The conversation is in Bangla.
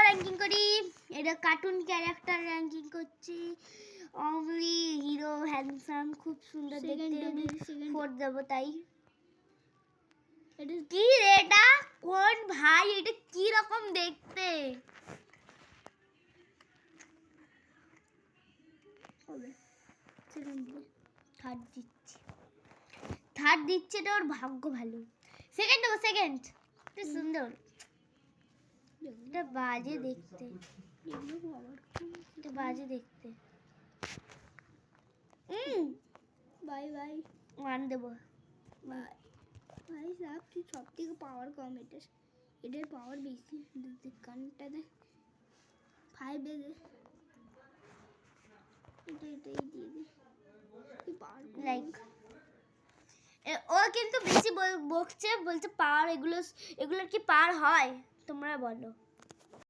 র্যাঙ্কিং করি। এটা কার্টুন ক্যারেক্টার র্যাঙ্কিং করছি। অমলি হিরো হ্যান্ডসাম, খুব সুন্দর দেখতে। আমি 4 দেব তাই। এটা কি রে? এটা কোন ভাই? এটা কি রকম দেখতে? হবে থার্ড দিচ্ছি। থার্ড দিচ্ছে, এটা ওর ভাগ্য ভালো। সেকেন্ড দেবো, সেকেন্ড। কি সুন্দর, এটা বাজে দেখতে, এটা বাজে দেখতে। বাই বাই, 1 দেবো। ভাই সাহেব তুই সব থেকে পাওয়ার কম, এটার পাওয়ার বেশি। কানটা দেখ 5 দে, এটাই দিয়ে দে। লাইক ও কিন্তু বেশি বকছে, বলছে পাওয়ার, এগুলোর কি পাওয়ার হয় তোমরা বলো।